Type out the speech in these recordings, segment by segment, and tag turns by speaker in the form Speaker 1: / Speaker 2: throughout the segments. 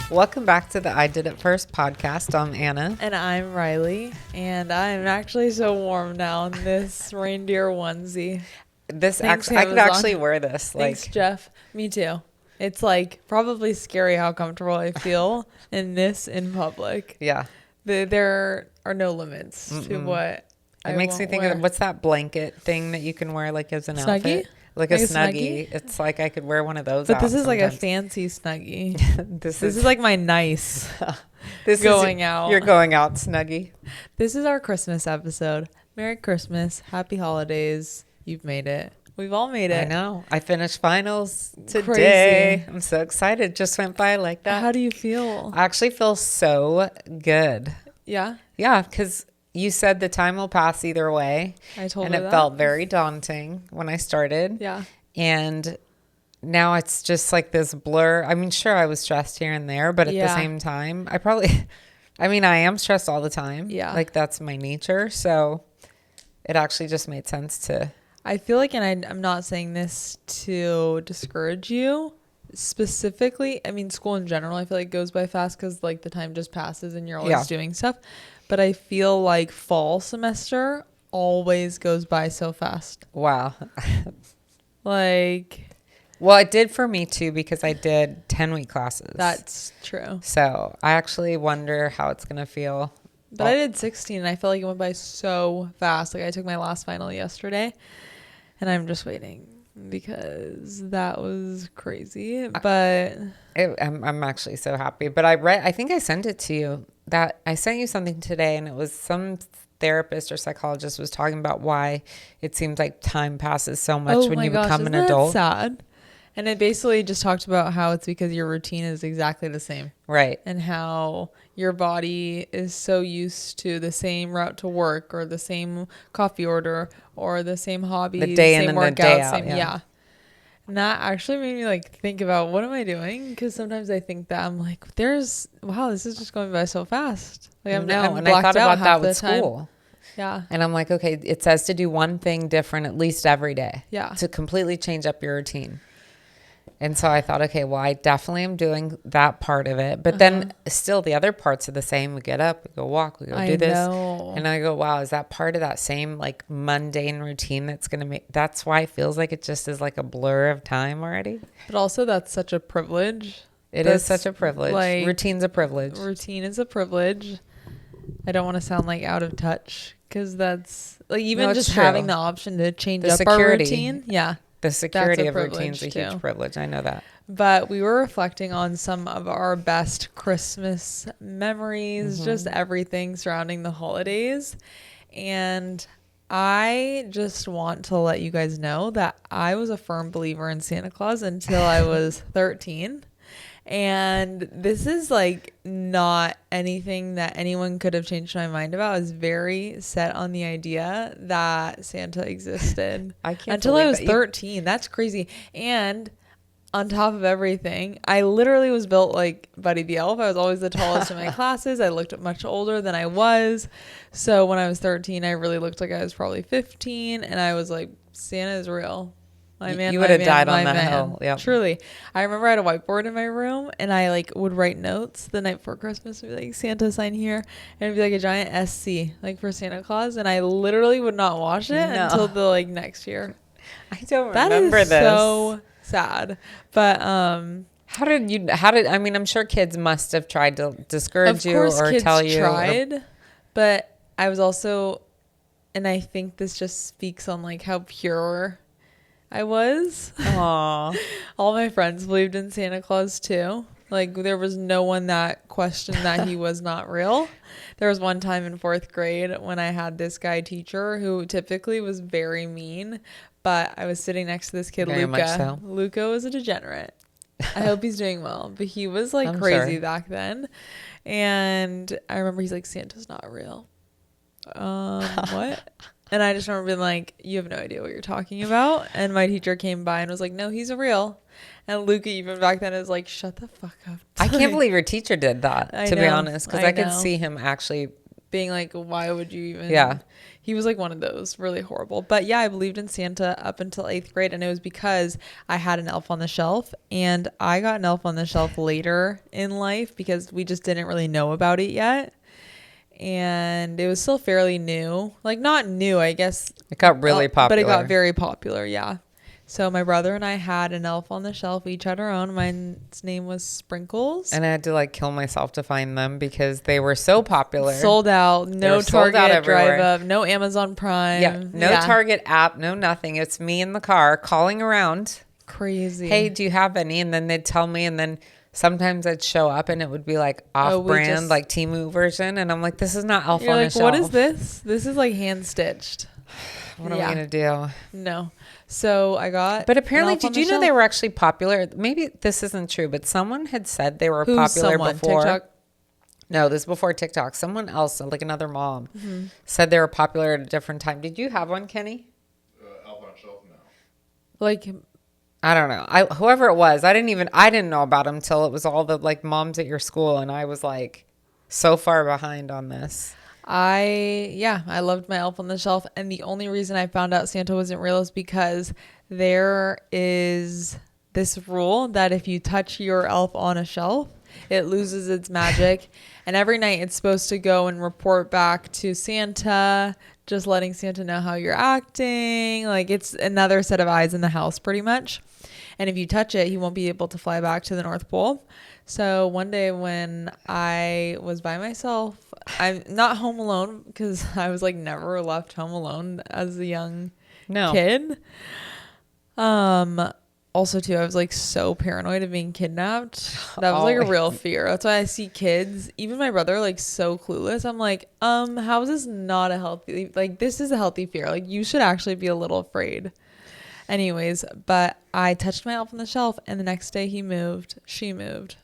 Speaker 1: Welcome back to the I Did It First podcast. I'm Anna.
Speaker 2: And I'm Riley. And I'm actually so warm now in this reindeer onesie.
Speaker 1: I could actually wear this.
Speaker 2: Thanks, Jeff. Me too. It's like probably scary how comfortable I feel in this in public.
Speaker 1: Yeah.
Speaker 2: There are no limits to what
Speaker 1: it makes me think of what's that blanket thing that you can wear like as an outfit? Like a snuggie. It's like I could wear one of those.
Speaker 2: But this is
Speaker 1: sometimes.
Speaker 2: like a fancy snuggie. this is like my nice
Speaker 1: this
Speaker 2: going
Speaker 1: is,
Speaker 2: out.
Speaker 1: You're going out snuggie.
Speaker 2: This is our Christmas episode. Merry Christmas. Happy holidays. You've made it. We've all made it.
Speaker 1: I know. I finished finals today.
Speaker 2: Crazy.
Speaker 1: I'm so excited. Just went by like that.
Speaker 2: How do you feel?
Speaker 1: I actually feel so good.
Speaker 2: Yeah?
Speaker 1: Yeah, because you said the time will pass either way.
Speaker 2: I told
Speaker 1: her
Speaker 2: that.
Speaker 1: And it felt very daunting when I started.
Speaker 2: Yeah.
Speaker 1: And now it's just like this blur. I mean, sure, I was stressed here and there, but at the same time, I am stressed all the time.
Speaker 2: Yeah.
Speaker 1: Like that's my nature. So it actually just made sense to.
Speaker 2: I feel like, and I'm not saying this to discourage you specifically. I mean, school in general, I feel like goes by fast because like the time just passes and you're always doing stuff. But I feel like fall semester always goes by so fast.
Speaker 1: Wow.
Speaker 2: Well,
Speaker 1: it did for me too because I did 10-week classes.
Speaker 2: That's true.
Speaker 1: So I actually wonder how it's going to feel.
Speaker 2: But I did 16 and I felt like it went by so fast. Like I took my last final yesterday and I'm just waiting because that was crazy. But
Speaker 1: I'm actually so happy. But I think I sent it to you. That I sent you something today, and it was some therapist or psychologist was talking about why it seems like time passes so much when you become an adult.
Speaker 2: Sad. And it basically just talked about how it's because your routine is exactly the same.
Speaker 1: Right.
Speaker 2: And how your body is so used to the same route to work or the same coffee order or the same hobby,
Speaker 1: the day in and the day out.
Speaker 2: Yeah. And that actually made me like think about what am I doing? Because sometimes I think that I'm like, this is just going by so fast. Like I'm
Speaker 1: and I thought about that with school.
Speaker 2: Yeah.
Speaker 1: And I'm like, okay, it says to do one thing different at least every day.
Speaker 2: Yeah.
Speaker 1: To completely change up your routine. And so I thought, okay, well, I definitely am doing that part of it. But then still the other parts are the same. We get up, we go walk, we go do this. And I go, wow, is that part of that same like mundane routine that's going to make, that's why it feels like it just is like a blur of time already.
Speaker 2: But also that's such a privilege.
Speaker 1: It is such a privilege.
Speaker 2: Like,
Speaker 1: routine's a privilege.
Speaker 2: Routine is a privilege. I don't want to sound like out of touch because that's like even just having the option to change up our routine. Yeah.
Speaker 1: The security of routine is a huge privilege. I know that.
Speaker 2: But we were reflecting on some of our best Christmas memories, just everything surrounding the holidays. And I just want to let you guys know that I was a firm believer in Santa Claus until I was 13. And this is like not anything that anyone could have changed my mind about. I was very set on the idea that Santa existed until I was 13. That's crazy. And on top of everything, I literally was built like Buddy the Elf. I was always the tallest in my classes. I looked much older than I was. So when I was 13, I really looked like I was probably 15. And I was like, Santa is real.
Speaker 1: You would have died on that hill. Yep.
Speaker 2: Truly. I remember I had a whiteboard in my room and I like would write notes the night before Christmas and be like, Santa sign here. And it'd be like a giant SC like for Santa Claus. And I literally would not wash it until the like next year.
Speaker 1: I don't remember this.
Speaker 2: That is so sad. But
Speaker 1: I'm sure kids must have tried to discourage you or tell you.
Speaker 2: Of course kids tried. But I was also, and I think this just speaks on like how pure I was.
Speaker 1: Aww.
Speaker 2: All my friends believed in Santa Claus too. Like there was no one that questioned that he was not real. There was one time in 4th grade when I had this guy teacher who typically was very mean, but I was sitting next to this kid,
Speaker 1: very
Speaker 2: Luca.
Speaker 1: Much so.
Speaker 2: Luca was a degenerate. I hope he's doing well, but he was like crazy back then. And I remember he's like, Santa's not real. What? And I just remember being like, you have no idea what you're talking about. And my teacher came by and was like, no, he's real. And Luca even back then is like, shut the fuck up.
Speaker 1: I can't believe your teacher did that, to be honest. Because I could see him actually
Speaker 2: being like, why would you even?
Speaker 1: Yeah.
Speaker 2: He was like one of those, really horrible. But yeah, I believed in Santa up until 8th grade. And it was because I had an elf on the shelf. And I got an elf on the shelf later in life because we just didn't really know about it yet. And it was still fairly new. Like, not new, I guess.
Speaker 1: It got really popular.
Speaker 2: But it got very popular, yeah. So my brother and I had an elf on the shelf. We each had our own. Mine's name was Sprinkles.
Speaker 1: And I had to like kill myself to find them because they were so popular.
Speaker 2: Sold out. No Target Drive Up. No Amazon Prime.
Speaker 1: Yeah. No Target app. No nothing. It's me in the car calling around.
Speaker 2: Crazy.
Speaker 1: Hey, do you have any? And then they'd tell me, and then sometimes I'd show up and it would be like off-brand, like Temu version. And I'm like, this is not elf on the shelf.
Speaker 2: What is this? This is like hand-stitched.
Speaker 1: What are we going to do?
Speaker 2: No. So I got.
Speaker 1: But apparently, did you know they were actually popular? Maybe this isn't true, but someone had said they were popular before. TikTok? No, this is before TikTok. Someone else, like another mom, said they were popular at a different time. Did you have one, Kenny?
Speaker 3: Elf on a Shelf, no.
Speaker 2: Like,
Speaker 1: I don't know. Whoever it was, I didn't know about them till it was all the like moms at your school, and I was like so far behind on this.
Speaker 2: I loved my elf on the shelf. And the only reason I found out Santa wasn't real is because there is this rule that if you touch your elf on a shelf, it loses its magic. And every night it's supposed to go and report back to Santa, just letting Santa know how you're acting. Like, it's another set of eyes in the house pretty much. And if you touch it, he won't be able to fly back to the North Pole. So one day when I was by myself, I'm not home alone because I was like never left home alone as a young kid. Also too, I was like so paranoid of being kidnapped. That was like a real fear. That's why I see kids, even my brother, like so clueless. I'm like, how is this not a healthy, like this is a healthy fear. Like you should actually be a little afraid. Anyways, but I touched my elf on the shelf and the next day she moved,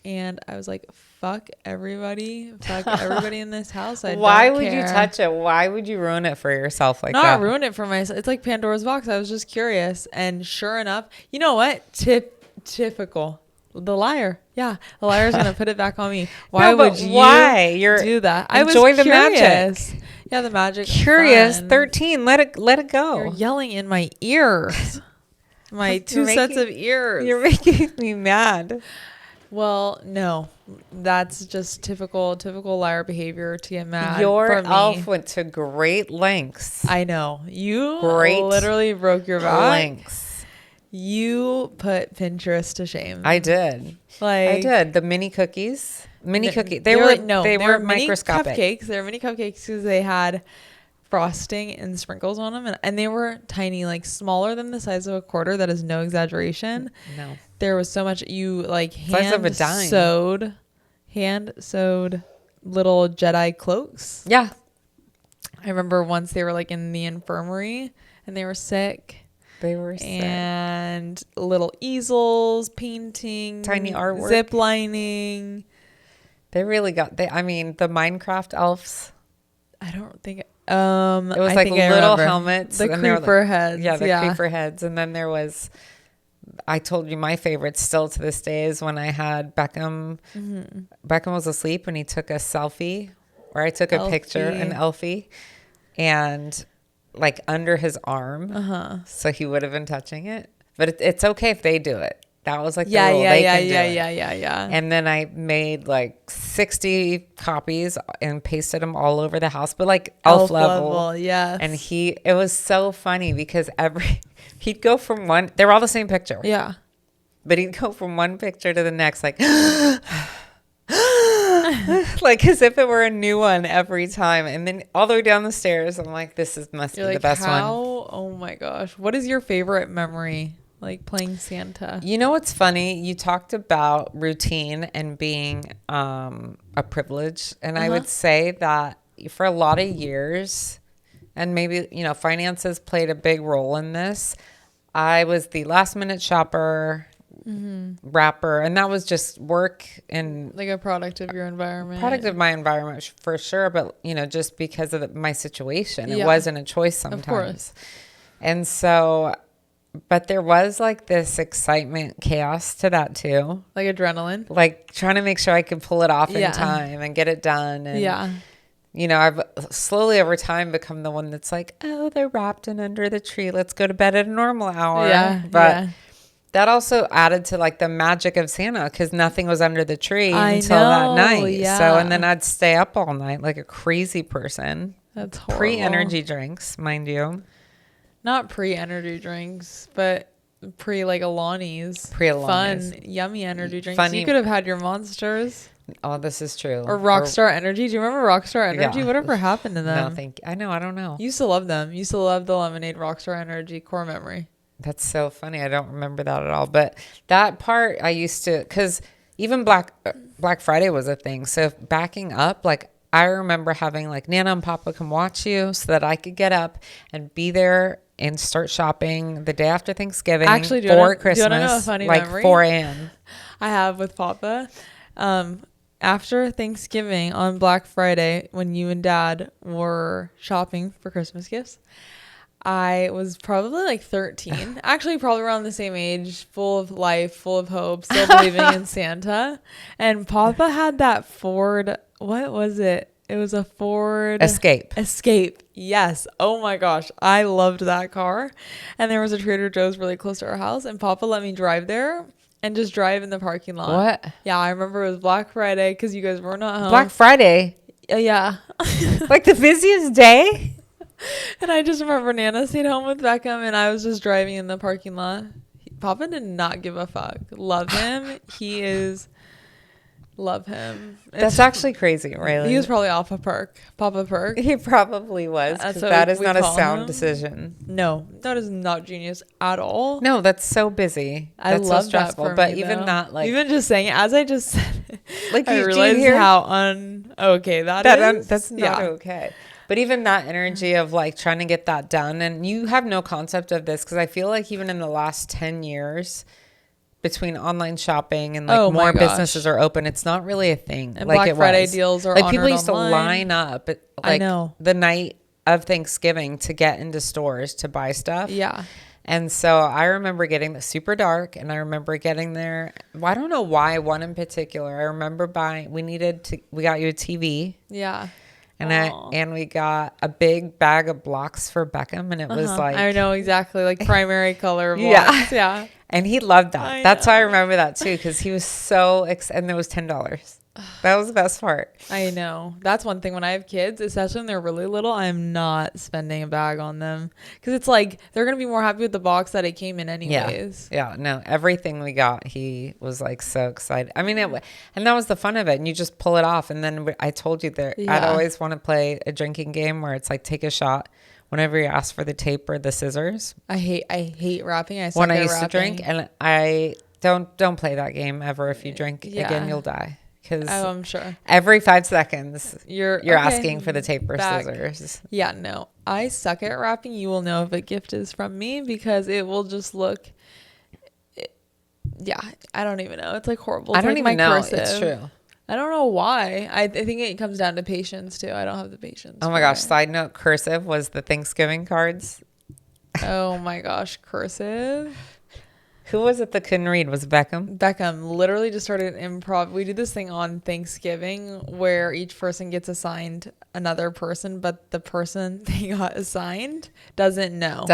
Speaker 2: and I was like, fuck everybody in this house.
Speaker 1: Why would you touch it? Why would you ruin it for yourself like that?
Speaker 2: Not ruin it for myself. It's like Pandora's box. I was just curious. And sure enough, you know what? Typical. The liar. Yeah. The liar's going to put it back on me. Why would you do that? I was curious. Magic. Yeah, the magic.
Speaker 1: Curious. Fun. 13. Let it go.
Speaker 2: You're yelling in my ears. My two sets of ears.
Speaker 1: You're making me mad.
Speaker 2: Well, no, that's just typical liar behavior to get mad.
Speaker 1: Your elf went to great lengths.
Speaker 2: I know. You literally broke your back.
Speaker 1: Lengths.
Speaker 2: You put Pinterest to shame.
Speaker 1: I did. I did. The mini cookies. They were microscopic.
Speaker 2: Cupcakes. They were mini cupcakes because they had frosting and sprinkles on them, and they were tiny, like smaller than the size of a quarter. That is no exaggeration.
Speaker 1: No.
Speaker 2: There was so much. You like hand sewed little Jedi cloaks.
Speaker 1: Yeah.
Speaker 2: I remember once they were like in the infirmary and they were sick. And little easels, painting,
Speaker 1: tiny artwork,
Speaker 2: zip lining.
Speaker 1: They really got the Minecraft elves.
Speaker 2: I don't think
Speaker 1: it was like little helmets,
Speaker 2: the creeper heads.
Speaker 1: Yeah, creeper heads, and then there was. I told you my favorite still to this day is when I had Beckham. Mm-hmm. Beckham was asleep and he took a selfie, or I took a picture, an Elfie, and like under his arm, so he would have been touching it. But it's okay if they do it. That was like the rule.
Speaker 2: Yeah.
Speaker 1: And then I made like 60 copies and pasted them all over the house, but like elf level.
Speaker 2: Yeah.
Speaker 1: And it was so funny because he'd go from one, they were all the same picture.
Speaker 2: Yeah.
Speaker 1: But he'd go from one picture to the next, like, like as if it were a new one every time. And then all the way down the stairs, I'm like, must be the best one.
Speaker 2: Oh my gosh. What is your favorite memory? Like playing Santa.
Speaker 1: You know what's funny? You talked about routine and being a privilege. And I would say that for a lot of years, and maybe, finances played a big role in this. I was the last minute shopper, wrapper, and that was just work and
Speaker 2: like a product of your environment.
Speaker 1: Product of my environment for sure. But, just because of my situation, it wasn't a choice sometimes. Of course. And so... But there was like this excitement, chaos to that too.
Speaker 2: Like adrenaline.
Speaker 1: Like trying to make sure I could pull it off in time and get it done. And, you know, I've slowly over time become the one that's like, oh, they're wrapped in under the tree. Let's go to bed at a normal hour.
Speaker 2: Yeah.
Speaker 1: But that also added to like the magic of Santa because nothing was under the tree until that night.
Speaker 2: Yeah.
Speaker 1: So, and then I'd stay up all night like a crazy person.
Speaker 2: That's horrible.
Speaker 1: Pre-energy drinks, mind you.
Speaker 2: Not pre-energy drinks, but like Alani's.
Speaker 1: Pre-Alani's.
Speaker 2: Fun, yummy energy drinks.
Speaker 1: Funny.
Speaker 2: You could have had your Monsters.
Speaker 1: Oh, this is true.
Speaker 2: Or Rockstar Energy. Do you remember Rockstar Energy?
Speaker 1: Yeah.
Speaker 2: Whatever happened to them?
Speaker 1: No, thank you. I know. I don't know.
Speaker 2: You used to love them. You used to love the lemonade Rockstar Energy core memory.
Speaker 1: That's so funny. I don't remember that at all. But that part I used to, because even Black Friday was a thing. So backing up, like I remember having like Nana and Papa come watch you so that I could get up and be there and start shopping the day after Thanksgiving.
Speaker 2: Actually,
Speaker 1: Christmas,
Speaker 2: do you know a funny
Speaker 1: like
Speaker 2: memory
Speaker 1: 4 a.m.
Speaker 2: I have with Papa? After Thanksgiving on Black Friday, when you and Dad were shopping for Christmas gifts, I was probably like 13, actually probably around the same age, full of life, full of hope, still believing in Santa. And Papa had that Ford, what was it? It was a Ford
Speaker 1: Escape.
Speaker 2: Yes. Oh my gosh. I loved that car. And there was a Trader Joe's really close to our house, and Papa let me drive there and just drive in the parking lot.
Speaker 1: What?
Speaker 2: Yeah, I remember it was Black Friday because you guys were not home.
Speaker 1: Black Friday?
Speaker 2: Yeah.
Speaker 1: Like the busiest day?
Speaker 2: And I just remember Nana stayed home with Beckham and I was just driving in the parking lot. Papa did not give a fuck. Love him. Love him.
Speaker 1: That's actually crazy, really.
Speaker 2: He was probably off a perk. Papa perk.
Speaker 1: He probably was. Because that is not a sound decision.
Speaker 2: No, that is not genius at all.
Speaker 1: No, that's so busy. That's
Speaker 2: love
Speaker 1: so stressful.
Speaker 2: that for
Speaker 1: but
Speaker 2: me,
Speaker 1: even
Speaker 2: though.
Speaker 1: not like
Speaker 2: even just saying it, as I just said it,
Speaker 1: like
Speaker 2: I
Speaker 1: you
Speaker 2: realized
Speaker 1: hear
Speaker 2: how okay that is.
Speaker 1: That's not okay. But even that energy of like trying to get that done, and you have no concept of this because I feel like even in the last 10 years between online shopping and like more businesses are open, it's not really a thing.
Speaker 2: And
Speaker 1: like
Speaker 2: Black Friday deals are
Speaker 1: like people used
Speaker 2: online.
Speaker 1: to line up at, like the night of Thanksgiving to get into stores to buy stuff.
Speaker 2: Yeah.
Speaker 1: And so I remember getting the super dark, and I remember getting there. Well, I don't know why one in particular. I remember we got you a TV.
Speaker 2: Yeah.
Speaker 1: And we got a big bag of blocks for Beckham, and it was like,
Speaker 2: I know exactly, like primary color blocks. Yeah.
Speaker 1: And he loved that. That's why I remember that too, because he was so and it was $10. That was the best part.
Speaker 2: I know. That's one thing when I have kids, especially when they're really little, I'm not spending a bag on them because it's like they're going to be more happy with the box that it came in anyways.
Speaker 1: Yeah. No, everything we got, he was like so excited. I mean, and that was the fun of it. And you just pull it off. And then I told you that I'd always want to play a drinking game where it's like take a shot whenever you ask for the tape or the scissors.
Speaker 2: I hate rapping. I
Speaker 1: used to drink, and I don't play that game ever. If you drink again, you'll die.
Speaker 2: I'm sure
Speaker 1: every 5 seconds you're
Speaker 2: okay,
Speaker 1: asking for the tape or scissors.
Speaker 2: Yeah, no, I suck at rapping. You will know if a gift is from me because it will just look. I don't even know. It's like horrible. It's
Speaker 1: I don't
Speaker 2: like
Speaker 1: even know.
Speaker 2: Cursive.
Speaker 1: It's true.
Speaker 2: I don't know why. I think it comes down to patience too. I don't have the patience.
Speaker 1: Oh my gosh! Side note: cursive was the Thanksgiving cards.
Speaker 2: Oh my gosh, cursive.
Speaker 1: Who was it that couldn't read? Was it Beckham?
Speaker 2: Beckham literally just started improv. We do this thing on Thanksgiving where each person gets assigned another person, but the person they got assigned doesn't know.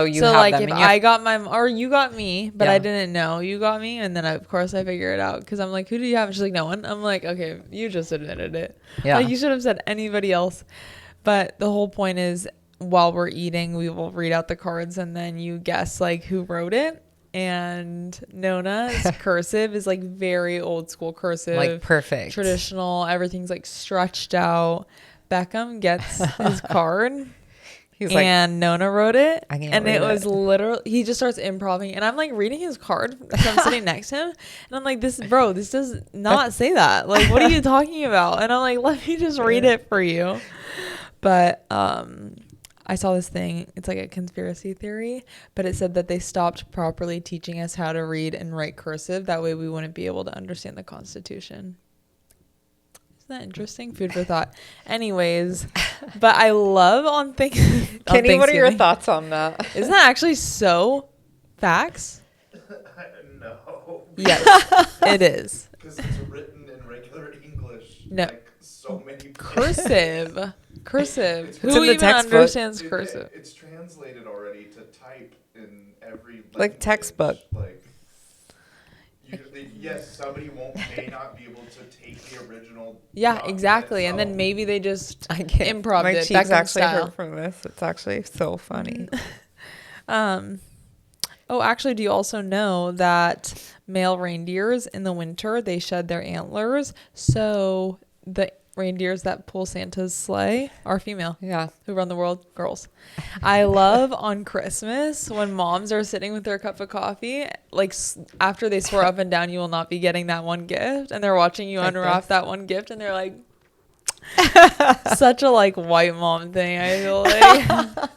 Speaker 2: You
Speaker 1: so
Speaker 2: have like
Speaker 1: them.
Speaker 2: If I got or you got me, but I didn't know you got me, and then of course I figure it out because I'm like, who do you have? And she's like, no one. I'm like, okay, you just admitted it. Yeah. Like you should have said anybody else. But the whole point is, while we're eating, we will read out the cards, and then you guess like who wrote it. And Nona's cursive is like very old school cursive,
Speaker 1: like perfect,
Speaker 2: traditional. Everything's like stretched out. Beckham gets his card. He's and Nona wrote it, and it was literally he just starts improvising, and I'm like reading his card because I'm sitting next to him, and I'm like, this does not say that. Like, what are you talking about? And I'm like, let me just read it for you. But I saw this thing. It's like a conspiracy theory, but it said that they stopped properly teaching us how to read and write cursive. That way we wouldn't be able to understand the Constitution. Isn't that interesting? Food for thought. Anyways, but I love on Thanksgiving.
Speaker 1: Kenny, what are your thoughts on that?
Speaker 2: Isn't that actually so facts?
Speaker 3: No.
Speaker 2: Yes, it is.
Speaker 3: Because it's written in regular English.
Speaker 2: No.
Speaker 3: Like so many
Speaker 2: Cursive.
Speaker 3: It's
Speaker 2: Who
Speaker 1: in the
Speaker 2: even
Speaker 1: textbook.
Speaker 2: understands cursive?
Speaker 3: It's translated already to type in every
Speaker 1: Like textbook.
Speaker 3: Like, yes, somebody may not be able to take the original.
Speaker 2: Yeah,
Speaker 3: document
Speaker 2: exactly. And then
Speaker 3: itself.
Speaker 2: maybe they just
Speaker 1: I can't.
Speaker 2: improv
Speaker 1: My
Speaker 2: it.
Speaker 1: cheeks
Speaker 2: Beckham
Speaker 1: actually
Speaker 2: style.
Speaker 1: hurt from this. It's actually so funny.
Speaker 2: Oh, actually, do you also know that male reindeers in the winter, they shed their antlers? So the reindeers that pull Santa's sleigh are female.
Speaker 1: Yeah.
Speaker 2: Who run the world? Girls. I love on Christmas when moms are sitting with their cup of coffee, like after they swear up and down, you will not be getting that one gift. And they're watching you
Speaker 1: Like
Speaker 2: unwrap
Speaker 1: this.
Speaker 2: that one gift and they're like, such a like white mom thing, I feel like.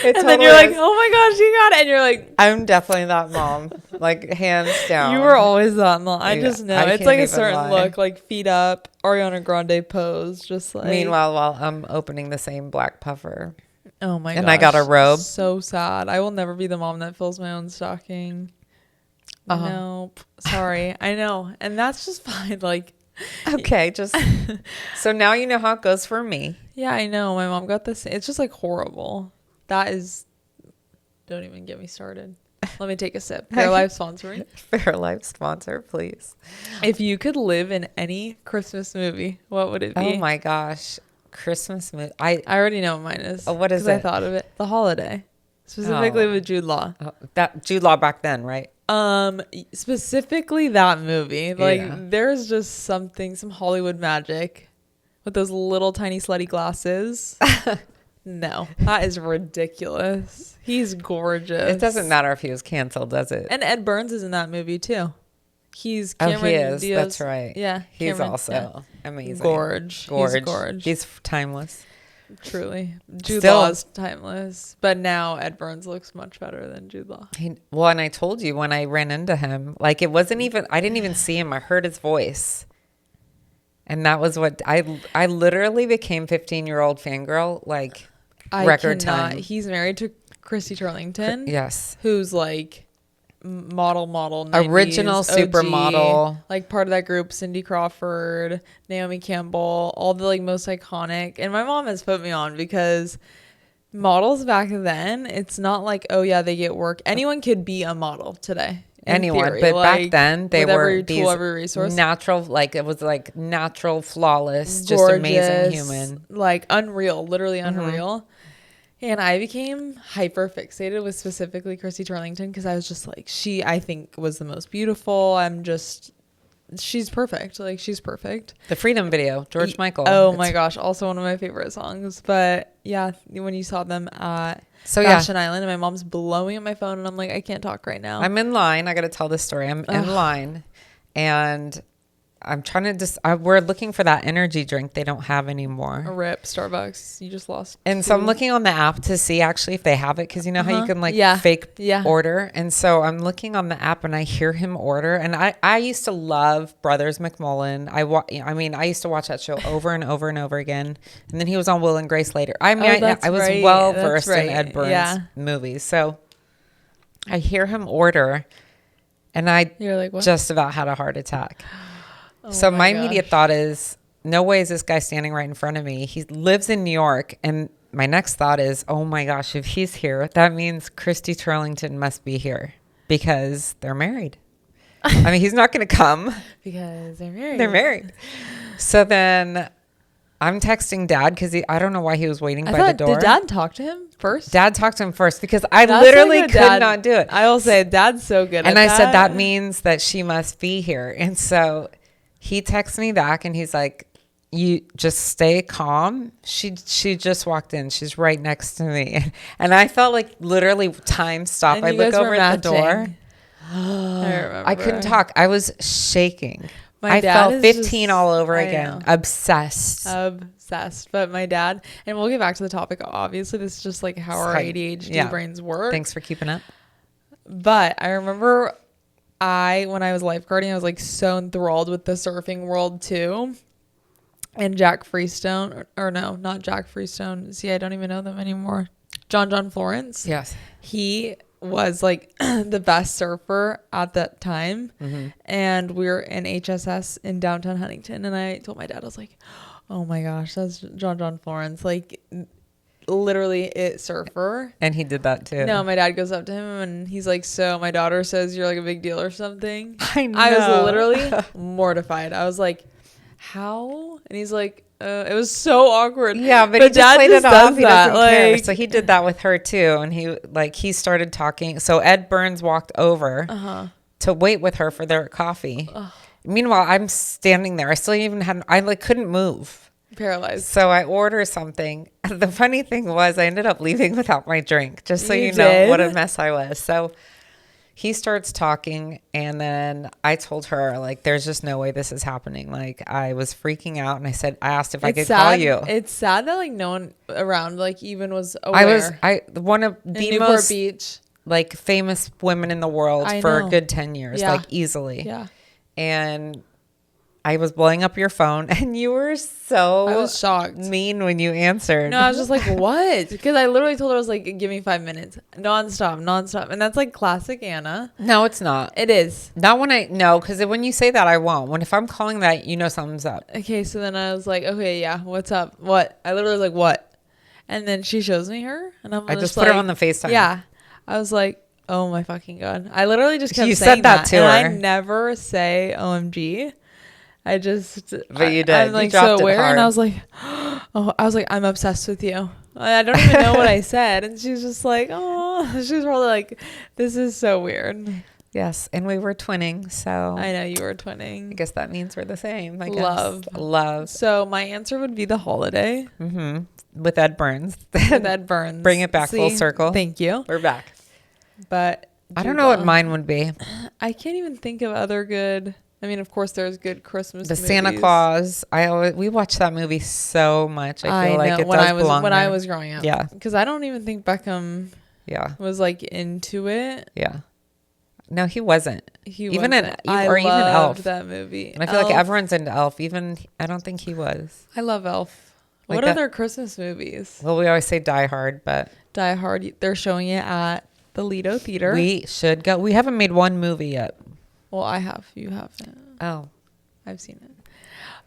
Speaker 2: And then you're like, oh my gosh, you got it. And you're like,
Speaker 1: I'm definitely that mom. Like, hands down.
Speaker 2: you were always that mom. I
Speaker 1: Yeah,
Speaker 2: just know.
Speaker 1: I
Speaker 2: It's
Speaker 1: can't
Speaker 2: like a
Speaker 1: even
Speaker 2: certain
Speaker 1: lie.
Speaker 2: look, like feet up, Ariana Grande pose, just like.
Speaker 1: Meanwhile, while I'm opening the same black puffer.
Speaker 2: Oh my gosh.
Speaker 1: And I got a robe.
Speaker 2: So sad. I will never be the mom that fills my own stocking. Nope. Sorry. I know. And that's just fine. Like,
Speaker 1: Okay, just so now you know how it goes for me.
Speaker 2: yeah, I know. My mom got this. It's just like horrible. That is. Don't even get me started. Let me take a sip. Fairlife sponsor me.
Speaker 1: Fairlife sponsor, please.
Speaker 2: If you could live in any Christmas movie, what would it be?
Speaker 1: Oh my gosh. Christmas movie.
Speaker 2: I already know what mine is.
Speaker 1: Oh, what is
Speaker 2: 'cause I
Speaker 1: it?
Speaker 2: thought of it. The Holiday. Specifically
Speaker 1: Oh.
Speaker 2: with Jude Law.
Speaker 1: That Jude Law back then, right?
Speaker 2: Specifically that movie. Like
Speaker 1: Yeah.
Speaker 2: there's just some Hollywood magic with those little tiny slutty glasses. No, that is ridiculous. He's gorgeous.
Speaker 1: It doesn't matter if he was canceled, does it?
Speaker 2: And Ed Burns is in that movie too. He's
Speaker 1: Oh,
Speaker 2: Cameron
Speaker 1: he is.
Speaker 2: Diaz.
Speaker 1: That's right.
Speaker 2: Yeah.
Speaker 1: He's
Speaker 2: Cameron,
Speaker 1: also amazing.
Speaker 2: Gorge. He's gorge.
Speaker 1: He's timeless.
Speaker 2: Truly. Jude
Speaker 1: Still-
Speaker 2: Law's timeless. But now Ed Burns looks much better than Jude Law.
Speaker 1: Well, and I told you when I ran into him, like it wasn't even, I didn't even see him. I heard his voice. And that was what I literally became 15-year-old fangirl, like record time.
Speaker 2: He's married to Christy Turlington.
Speaker 1: Yes.
Speaker 2: Who's like model 90s,
Speaker 1: Original
Speaker 2: OG,
Speaker 1: supermodel.
Speaker 2: like part of that group. Cindy Crawford, Naomi Campbell, all the like most iconic. And my mom has put me on because models back then, it's not like, oh yeah, they get work. Anyone could be a model today.
Speaker 1: Anyone,
Speaker 2: theory.
Speaker 1: but
Speaker 2: Like,
Speaker 1: back then they
Speaker 2: with
Speaker 1: were
Speaker 2: every
Speaker 1: these
Speaker 2: tool, every resource.
Speaker 1: natural, like it was like natural, flawless, just
Speaker 2: Gorgeous,
Speaker 1: amazing human.
Speaker 2: like unreal, literally unreal. And I became hyper fixated with specifically Christy Turlington because I was just like, I think was the most beautiful. She's perfect. Like she's perfect.
Speaker 1: The Freedom video, George Michael.
Speaker 2: Oh my gosh, also one of my favorite songs. But yeah, when you saw them at
Speaker 1: So
Speaker 2: Fashion Island, and my mom's blowing up my phone, and I'm like, I can't talk right now.
Speaker 1: I'm in line. I got to tell this story. I'm in line, and I'm trying to just. We're looking for that energy drink they don't have
Speaker 2: A
Speaker 1: anymore.
Speaker 2: rip, Starbucks. You just lost.
Speaker 1: And so I'm looking on the app to see actually if they have it, because you know how you can like fake order. And so I'm looking on the app and I hear him order. And I used to love Brothers McMullen. I used to watch that show over and over and over again. And then he was on Will and Grace later. I was well versed in Ed Burns movies. So I hear him order, and
Speaker 2: You're like, what?
Speaker 1: just about had a heart attack.
Speaker 2: Oh
Speaker 1: So my
Speaker 2: gosh.
Speaker 1: immediate thought is, no way is this guy standing right in front of me. He lives in New York. And my next thought is, oh my gosh, if he's here, that means Christy Turlington must be here because they're married. I mean, he's not going to come.
Speaker 2: Because they're married.
Speaker 1: They're married. So then I'm texting Dad because I don't know why he was waiting by the door.
Speaker 2: Did Dad talk to him first?
Speaker 1: Dad talked to him first because I
Speaker 2: That's
Speaker 1: literally
Speaker 2: like a
Speaker 1: could
Speaker 2: dad-
Speaker 1: not do it.
Speaker 2: I will say Dad's so good
Speaker 1: And
Speaker 2: at
Speaker 1: I
Speaker 2: that.
Speaker 1: said, that means that she must be here. And so he texts me back and he's like, you just stay calm. She just walked in. She's right next to me. And I felt like literally time stopped.
Speaker 2: And
Speaker 1: I
Speaker 2: you
Speaker 1: look
Speaker 2: guys were
Speaker 1: over at the door.
Speaker 2: matching. I remember.
Speaker 1: I couldn't talk. I was shaking.
Speaker 2: My
Speaker 1: I
Speaker 2: dad
Speaker 1: felt
Speaker 2: is
Speaker 1: 15
Speaker 2: just-
Speaker 1: all over
Speaker 2: I
Speaker 1: again.
Speaker 2: know.
Speaker 1: Obsessed.
Speaker 2: Obsessed. But my dad, and we'll get back to the topic. Obviously, this is just like how our ADHD brains work.
Speaker 1: Thanks for keeping up.
Speaker 2: But I remember when I was lifeguarding, I was like so enthralled with the surfing world too. And Jack Freestone, or no, not Jack Freestone. See, I don't even know them anymore. John Florence.
Speaker 1: Yes.
Speaker 2: He was like the best surfer at that time. And we were in HSS in downtown Huntington. And I told my dad, I was like, oh my gosh, that's John Florence. Like literally it surfer.
Speaker 1: And he did that too.
Speaker 2: No, my dad goes up to him and he's like, so my daughter says you're like a big deal or something.
Speaker 1: I know.
Speaker 2: I was literally mortified. I was like, how? And he's like, it was so awkward.
Speaker 1: Yeah, but he just played it off. He doesn't care.
Speaker 2: Like,
Speaker 1: so he did that with her too, and he started talking. So Ed Burns walked over to wait with her for their coffee. Meanwhile, I'm standing there. I couldn't move.
Speaker 2: Paralyzed.
Speaker 1: So I order something. The funny thing was, I ended up leaving without my drink, just so you know
Speaker 2: did?
Speaker 1: what a mess I was. So he starts talking, and then I told her, like, there's just no way this is happening. Like, I was freaking out, and I asked if I could call you.
Speaker 2: It's sad that like no one around like even was aware.
Speaker 1: One of the
Speaker 2: Newport
Speaker 1: most
Speaker 2: Beach,
Speaker 1: like famous women in the world for a good 10 years, like easily.
Speaker 2: Yeah.
Speaker 1: And I was blowing up your phone, and you were
Speaker 2: I was shocked.
Speaker 1: mean when you answered.
Speaker 2: No, I was just like, what? Because I literally told her, I was like, give me 5 minutes. Nonstop. And that's like classic Anna.
Speaker 1: No, it's not.
Speaker 2: It is.
Speaker 1: Not when because when you say that, I won't. If I'm calling that, you know something's up.
Speaker 2: Okay, so then I was like, okay, yeah, what's up? What? I literally was like, what? And then she shows me her, and
Speaker 1: I just put her on the FaceTime.
Speaker 2: Yeah. I was like, oh my fucking God. I literally just kept
Speaker 1: you
Speaker 2: saying
Speaker 1: said that to her.
Speaker 2: I never say OMG. But
Speaker 1: you did.
Speaker 2: I'm like so aware, and I was like, I'm obsessed with you. I don't even know what I said, and she's just like, oh, she's probably like, this is so weird.
Speaker 1: Yes, and we were twinning, so
Speaker 2: I know you were twinning.
Speaker 1: I guess that means we're the same. I
Speaker 2: guess.
Speaker 1: Love.
Speaker 2: So my answer would be the holiday.
Speaker 1: With Ed Burns.
Speaker 2: With Ed Burns.
Speaker 1: Bring it back full circle.
Speaker 2: Thank you.
Speaker 1: We're back.
Speaker 2: But
Speaker 1: I don't know what mine would be.
Speaker 2: I can't even think of other good. I mean, of course, there's good Christmas movies.
Speaker 1: Santa Claus. We watched that movie so much. I feel like it
Speaker 2: when
Speaker 1: does belong
Speaker 2: when
Speaker 1: there.
Speaker 2: I was growing up.
Speaker 1: Yeah.
Speaker 2: Because I don't even think Beckham. Was like into it.
Speaker 1: Yeah. No, he wasn't.
Speaker 2: Even
Speaker 1: Elf.
Speaker 2: That movie.
Speaker 1: And I feel like everyone's into Elf. I don't think he was.
Speaker 2: I love Elf.
Speaker 1: Like
Speaker 2: what other Christmas movies?
Speaker 1: Well, we always say Die Hard, but
Speaker 2: Die Hard. They're showing it at the Lido Theater.
Speaker 1: We should go. We haven't made one movie yet.
Speaker 2: Well, I have. You haven't.
Speaker 1: Oh,
Speaker 2: I've seen it.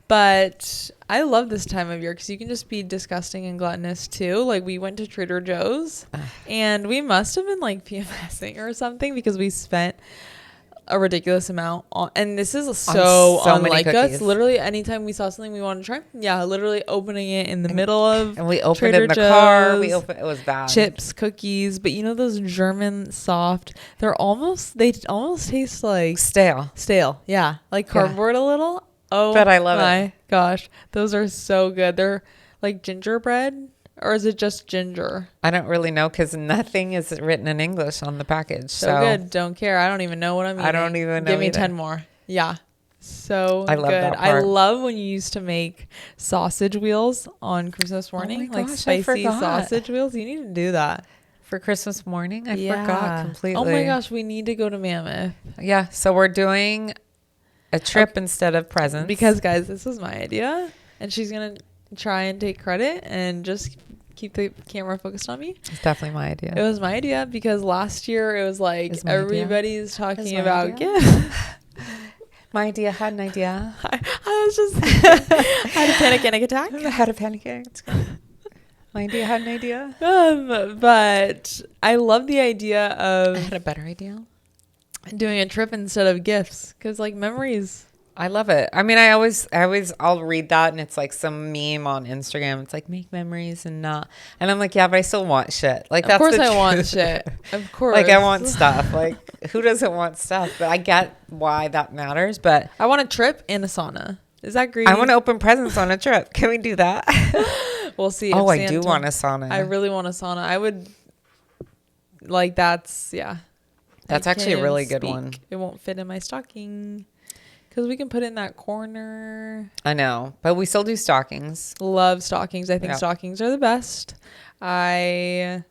Speaker 2: But I love this time of year because you can just be disgusting and gluttonous too. Like we went to Trader Joe's and we must have been like PMSing or something because we spent a ridiculous amount on, and this is so unlike us. Literally anytime we saw something we wanted to try, literally opening it in the middle of
Speaker 1: and we opened
Speaker 2: Trader
Speaker 1: it in the
Speaker 2: Joe's,
Speaker 1: car. It was bad.
Speaker 2: Chips, cookies, but you know those German soft. They almost taste like stale. Yeah, like cardboard a little. Oh,
Speaker 1: but I love it.
Speaker 2: My gosh, those are so good. They're like gingerbread, or is it just ginger?
Speaker 1: I don't really know because nothing is written in English on the package.
Speaker 2: So good. Don't care. I don't even know what I'm eating.
Speaker 1: I don't even know.
Speaker 2: Give me
Speaker 1: either.
Speaker 2: 10 more. Yeah. So
Speaker 1: I love
Speaker 2: good.
Speaker 1: that part.
Speaker 2: I love when you used to make sausage wheels on Christmas morning,
Speaker 1: oh my gosh,
Speaker 2: spicy sausage wheels. You need to do that
Speaker 1: for Christmas morning. I forgot completely.
Speaker 2: Oh my gosh, we need to go to Mammoth.
Speaker 1: Yeah. So we're doing a trip instead of presents.
Speaker 2: Because guys, this was my idea, and she's gonna try and take credit and just keep the camera focused on me.
Speaker 1: It's definitely my idea.
Speaker 2: It was my idea because last year it was like everybody's talking about
Speaker 1: gifts. My idea had an idea.
Speaker 2: I was just had a panic attack.
Speaker 1: I had a panic attack. My idea had an idea.
Speaker 2: But I love the idea of.
Speaker 1: I had a better idea.
Speaker 2: Doing a trip instead of gifts, because like memories.
Speaker 1: I love it. I mean, I'll read that and it's like some meme on Instagram. It's like make memories and I'm like, yeah, but I still want shit. Like that's
Speaker 2: of course
Speaker 1: the
Speaker 2: I
Speaker 1: truth.
Speaker 2: Want shit. Of course.
Speaker 1: Like I want stuff. Like who doesn't want stuff? But I get why that matters. But
Speaker 2: I want a trip and a sauna. Is that great?
Speaker 1: I want to open presents on a trip. Can we do that?
Speaker 2: We'll see.
Speaker 1: Oh, I do want a sauna.
Speaker 2: I really want a sauna. I would like that's
Speaker 1: That's actually a really good one.
Speaker 2: It won't fit in my stocking because we can put it in that corner.
Speaker 1: I know, but we still do stockings.
Speaker 2: Love stockings. I think stockings are the best. I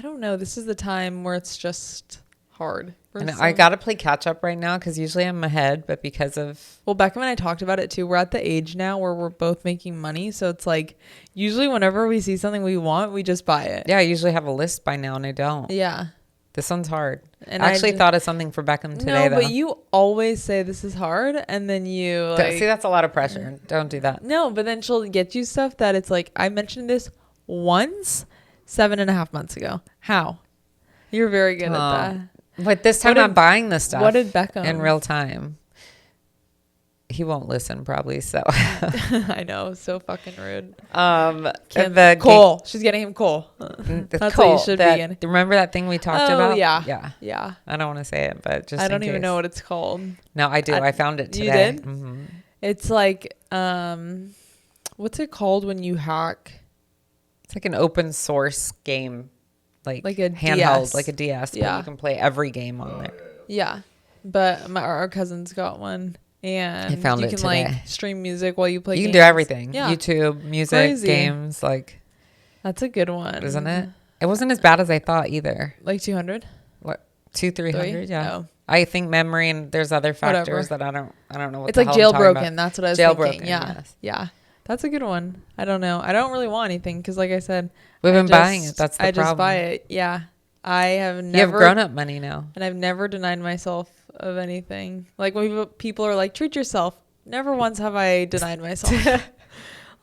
Speaker 2: don't know. This is the time where it's just hard.
Speaker 1: And I got to play catch up right now because usually I'm ahead, but because of...
Speaker 2: Well, Beckham and I talked about it too. We're at the age now where we're both making money. So it's like usually whenever we see something we want, we just buy it.
Speaker 1: Yeah, I usually have a list by now and I don't.
Speaker 2: Yeah.
Speaker 1: This one's hard.
Speaker 2: And
Speaker 1: I actually thought of something for Beckham today, though.
Speaker 2: No, but you always say this is hard, and then you like...
Speaker 1: See, that's a lot of pressure. Don't do that.
Speaker 2: No, but then she'll get you stuff that it's like, I mentioned this once 7.5 months ago. How? You're very good at that.
Speaker 1: But this time I'm buying the stuff.
Speaker 2: What did Beckham?
Speaker 1: In real time. He won't listen probably, so.
Speaker 2: I know, so fucking rude.
Speaker 1: Cole.
Speaker 2: She's getting him Cole. That's
Speaker 1: Cole,
Speaker 2: what you should be getting.
Speaker 1: Remember that thing we talked about?
Speaker 2: Yeah.
Speaker 1: I don't want to say it, but just
Speaker 2: I don't even know what it's called.
Speaker 1: No, I do. I found it today.
Speaker 2: You did?
Speaker 1: Mm-hmm.
Speaker 2: It's like, what's it called when you hack?
Speaker 1: It's like an open source game, like
Speaker 2: a
Speaker 1: handheld,
Speaker 2: DS.
Speaker 1: like a DS.
Speaker 2: Yeah.
Speaker 1: But you can play every game on there.
Speaker 2: Yeah, but our cousin's got one. And
Speaker 1: I found
Speaker 2: you
Speaker 1: it
Speaker 2: can
Speaker 1: today.
Speaker 2: like stream music while you play
Speaker 1: You
Speaker 2: games.
Speaker 1: can do everything.
Speaker 2: Yeah.
Speaker 1: YouTube, music,
Speaker 2: Crazy.
Speaker 1: games, like.
Speaker 2: That's a good one.
Speaker 1: Isn't it? It wasn't as bad as I thought either.
Speaker 2: Like 200?
Speaker 1: What? 200-300? Yeah.
Speaker 2: Oh.
Speaker 1: I think memory and there's other factors
Speaker 2: Whatever.
Speaker 1: that I don't know what
Speaker 2: It's
Speaker 1: the
Speaker 2: like
Speaker 1: hell I'm talking
Speaker 2: jailbroken.
Speaker 1: about.
Speaker 2: That's what I was
Speaker 1: Jailbroken,
Speaker 2: thinking. Yeah.
Speaker 1: yes.
Speaker 2: Yeah. That's a good one. I don't know. I don't really want anything because like I said.
Speaker 1: We've been buying it. That's the problem.
Speaker 2: I just buy it. Yeah. I have never.
Speaker 1: You have grown up money now.
Speaker 2: And I've never denied myself of anything. Like when people are like, treat yourself. Never once have I denied myself.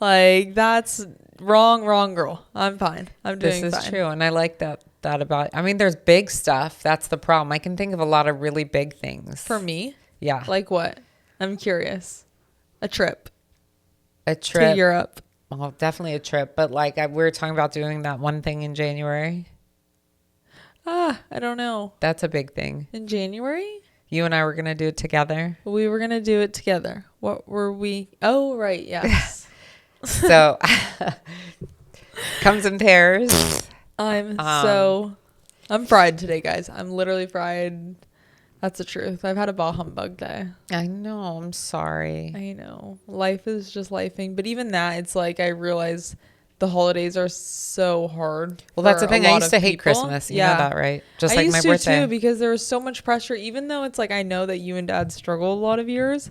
Speaker 2: Like that's wrong, girl. I'm fine. I'm doing fine.
Speaker 1: This is true. And I like that about, I mean, there's big stuff. That's the problem. I can think of a lot of really big things.
Speaker 2: For me?
Speaker 1: Yeah.
Speaker 2: Like what? I'm curious. A trip.
Speaker 1: To
Speaker 2: Europe.
Speaker 1: Well, definitely a trip. But like we were talking about doing that one thing in January.
Speaker 2: I don't know.
Speaker 1: That's a big thing.
Speaker 2: In January?
Speaker 1: You and I were going to do it together.
Speaker 2: We were going to do it together. What were we? Oh, right. Yes.
Speaker 1: So comes in pairs.
Speaker 2: I'm fried today, guys. I'm literally fried. That's the truth. I've had a bah humbug day.
Speaker 1: I know. I'm sorry.
Speaker 2: I know. Life is just lifing. But even that, it's like I realize the holidays are so hard.
Speaker 1: Well, that's the thing. I used to hate Christmas. You know that, right? Just like my birthday. I used to too,
Speaker 2: because there was so much pressure. Even though it's like I know that you and Dad struggle a lot of years,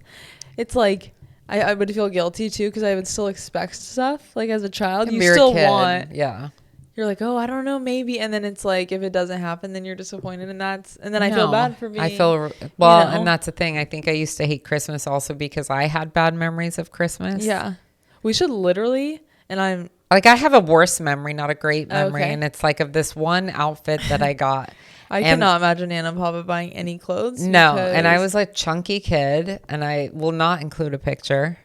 Speaker 2: it's like I would feel guilty too because I would still expect stuff. Like as a child, you still want.
Speaker 1: Yeah.
Speaker 2: You're like, oh, I don't know, maybe, and then it's like if it doesn't happen, then you're disappointed, and then I feel bad for being.
Speaker 1: I feel well, and that's the thing. I think I used to hate Christmas also because I had bad memories of Christmas.
Speaker 2: Yeah, we should literally, and I'm.
Speaker 1: Like I have a worse memory, not a great memory. Okay. And it's like of this one outfit that I got.
Speaker 2: I cannot imagine Anna and Papa buying any clothes.
Speaker 1: No. And I was like chunky kid and I will not include a picture,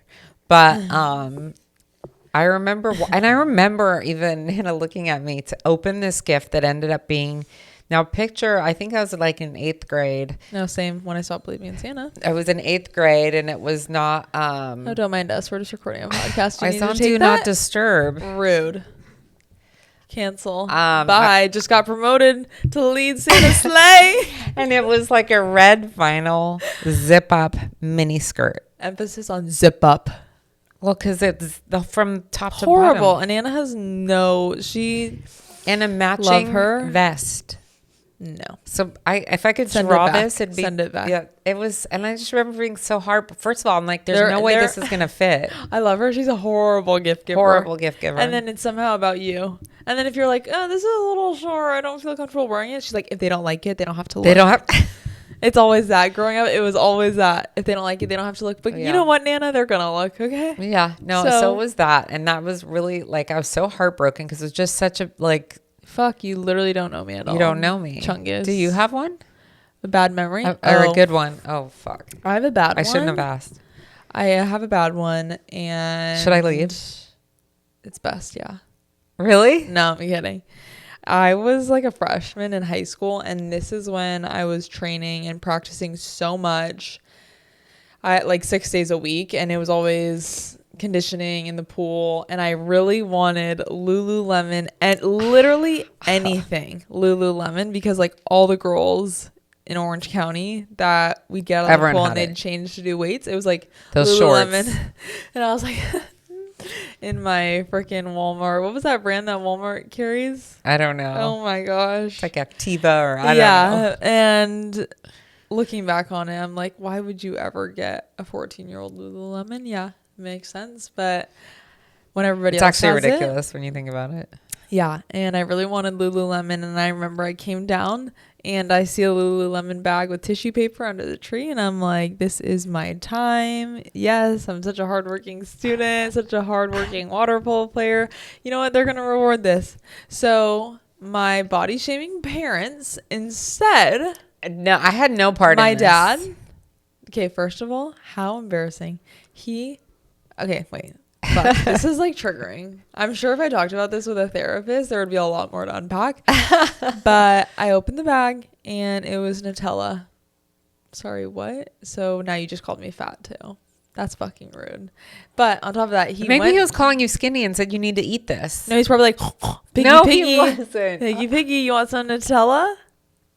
Speaker 1: but, I remember even Hannah looking at me to open this gift that ended up being now picture. I think I was like in 8th grade.
Speaker 2: No, same when I stopped believing in Santa.
Speaker 1: I was in 8th grade and it was not.
Speaker 2: Oh, don't mind us. We're just recording a podcast.
Speaker 1: I saw Do Not Disturb.
Speaker 2: Rude. Cancel. Bye. I just got promoted to lead Santa sleigh.
Speaker 1: And it was like a red vinyl zip up mini skirt.
Speaker 2: Emphasis on zip up.
Speaker 1: Well, because it's from top to
Speaker 2: horrible.
Speaker 1: bottom.
Speaker 2: And Anna has
Speaker 1: and a matching vest.
Speaker 2: No.
Speaker 1: So if I could draw this, it'd be
Speaker 2: send it back.
Speaker 1: Yeah, it was, and I just remember being so hard. But first of all, I'm like, there's no way this is gonna fit.
Speaker 2: I love her. She's a horrible gift giver. And then it's somehow about you. And then if you're like, oh, this is a little short, I don't feel comfortable wearing it. She's like, if they don't like it, they don't have to look.
Speaker 1: They don't have.
Speaker 2: It's always that. Growing up, it was always that. If they don't like it, they don't have to look. But you know what, Nana? They're going to look, okay?
Speaker 1: Yeah. No, so it was that. And that was really, like, I was so heartbroken because it was just such a, like.
Speaker 2: Fuck, you literally don't know me at all.
Speaker 1: You don't know me.
Speaker 2: Chungus.
Speaker 1: Do you have one?
Speaker 2: A bad memory?
Speaker 1: Or a good one? Oh, fuck.
Speaker 2: I have a bad one.
Speaker 1: I shouldn't have asked.
Speaker 2: I have a bad one. And.
Speaker 1: Should I leave?
Speaker 2: It's best, yeah.
Speaker 1: Really?
Speaker 2: No, I'm kidding. I was like a freshman in high school, and this is when I was training and practicing so much. I like 6 days a week, and it was always conditioning in the pool, and I really wanted Lululemon and literally anything Lululemon because like all the girls in Orange County that we'd get out of the pool and they'd change to do weights. It was like
Speaker 1: those
Speaker 2: Lululemon.
Speaker 1: Shorts.
Speaker 2: And I was like in my freaking Walmart. What was that brand that Walmart carries?
Speaker 1: I don't know.
Speaker 2: Oh my gosh.
Speaker 1: It's like Activa or I don't know.
Speaker 2: And looking back on it, I'm like, why would you ever get a 14-year-old Lululemon? Yeah, makes sense. But when everybody else
Speaker 1: it's actually ridiculous when you think about it.
Speaker 2: Yeah, and I really wanted Lululemon, and I remember I came down and I see a Lululemon bag with tissue paper under the tree, and I'm like, this is my time. Yes, I'm such a hardworking student, such a hardworking water polo player. You know what? They're going to reward this. So my body shaming parents instead.
Speaker 1: No, I had no part in this.
Speaker 2: My dad. Okay, first of all, how embarrassing. Okay, wait. Fuck, this is like triggering. I'm sure if I talked about this with a therapist, there would be a lot more to unpack. But I opened the bag and it was Nutella. Sorry, what? So now you just called me fat too. That's fucking rude. But on top of that, he
Speaker 1: was calling you skinny and said you need to eat this.
Speaker 2: No, he's probably like, Piggy,
Speaker 1: no,
Speaker 2: Piggy,
Speaker 1: he wasn't.
Speaker 2: Piggy, you want some Nutella?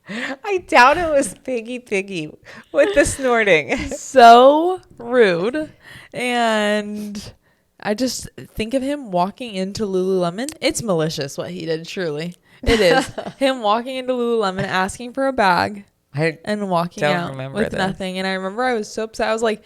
Speaker 1: I doubt it was Piggy with the snorting.
Speaker 2: So rude. And I just think of him walking into Lululemon. It's malicious what he did, truly. It is. Him walking into Lululemon, asking for a bag, and walking out with nothing. And I remember I was so upset. I was like,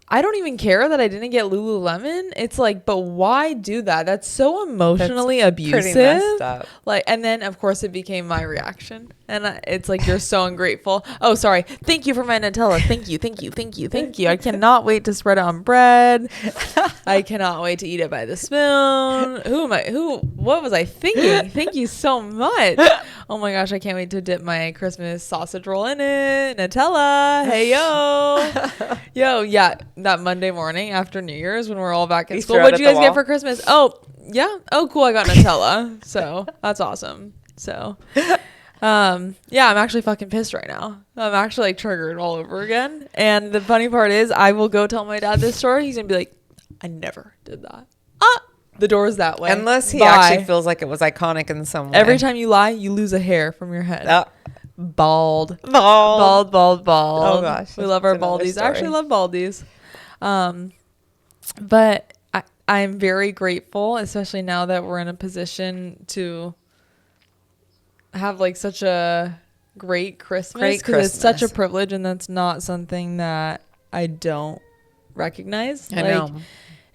Speaker 2: I don't even care that I didn't get Lululemon. It's like, but why do that? That's so emotionally abusive. Pretty messed up. Like, and then of course it became my reaction, and it's like, you're so ungrateful. Oh, sorry. Thank you for my Nutella. Thank you. I cannot wait to spread it on bread. I cannot wait to eat it by the spoon. What was I thinking? Thank you so much. Oh my gosh, I can't wait to dip my Christmas sausage roll in it. Nutella. Hey, yo, yeah. That Monday morning after New Year's when we're all back at school. What'd you guys get for Christmas? Oh, yeah. Oh, cool. I got Nutella. So that's awesome. So, yeah, I'm actually fucking pissed right now. I'm actually like triggered all over again. And the funny part is I will go tell my dad this story. He's going to be like, I never did that. The door's that way.
Speaker 1: Unless he actually feels like it was iconic in some way.
Speaker 2: Every time you lie, you lose a hair from your head. Bald.
Speaker 1: Oh
Speaker 2: gosh. We love our baldies. I actually love baldies. But I'm very grateful, especially now that we're in a position to have like such a great Christmas, because it's such a privilege, and that's not something that I don't recognize.
Speaker 1: I know.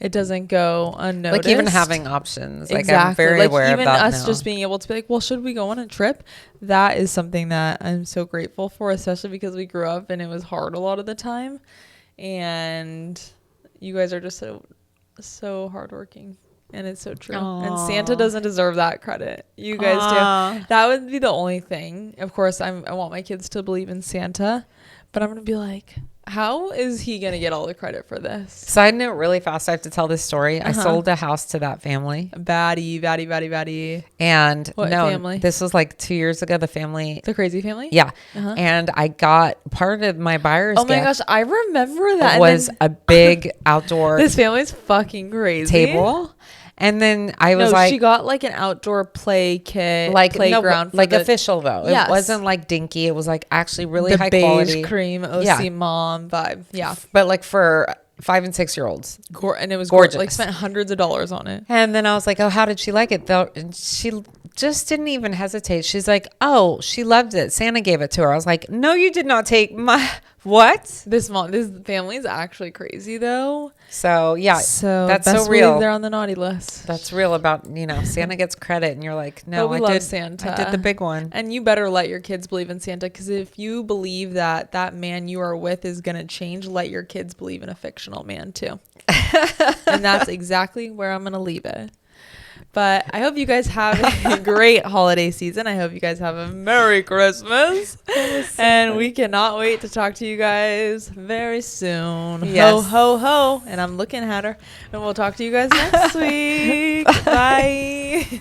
Speaker 2: It doesn't go unnoticed.
Speaker 1: Like even having options. Like I'm very aware of that
Speaker 2: even us
Speaker 1: now.
Speaker 2: just being able to be like, well, should we go on a trip? That is something that I'm so grateful for, especially because we grew up and it was hard a lot of the time. And you guys are just so hardworking, and it's so true. Aww. And Santa doesn't deserve that credit. You guys do. That would be the only thing. Of course, I want my kids to believe in Santa, but I'm gonna be like, how is he gonna get all the credit for this?
Speaker 1: Side note, really fast, I have to tell this story. I sold a house to that family.
Speaker 2: Baddie.
Speaker 1: And
Speaker 2: what family?
Speaker 1: This was like 2 years ago. The
Speaker 2: crazy family.
Speaker 1: Yeah. And I got part of my buyer's gift.
Speaker 2: Oh my gosh, I remember that.
Speaker 1: Was a big outdoor.
Speaker 2: This family's fucking crazy.
Speaker 1: Table. And then I was
Speaker 2: she got like an outdoor play kit,
Speaker 1: like
Speaker 2: playground,
Speaker 1: like official though. Yes. It wasn't like dinky. It was like actually really high quality.
Speaker 2: Beige cream OC mom vibe. Yeah,
Speaker 1: but like for 5 and 6 year olds,
Speaker 2: and it was gorgeous. Like spent hundreds of dollars on it. And
Speaker 1: then I was like, oh, how did she like it though? And she just didn't even hesitate. She's like, oh, she loved it. Santa gave it to her. I was like, no, you did not take my what?
Speaker 2: This family is actually crazy though.
Speaker 1: So yeah, that's
Speaker 2: so
Speaker 1: real.
Speaker 2: They're on the naughty list.
Speaker 1: That's real about, Santa gets credit, and you're like, no,
Speaker 2: I love Santa.
Speaker 1: I did the big one.
Speaker 2: And you better let your kids believe in Santa, because if you believe that man you are with is gonna change, let your kids believe in a fictional man too. And that's exactly where I'm gonna leave it. But I hope you guys have a great holiday season. I hope you guys have a Merry Christmas. And we cannot wait to talk to you guys very soon. Yes. Ho, ho, ho. And I'm looking at her. And we'll talk to you guys next week. Bye.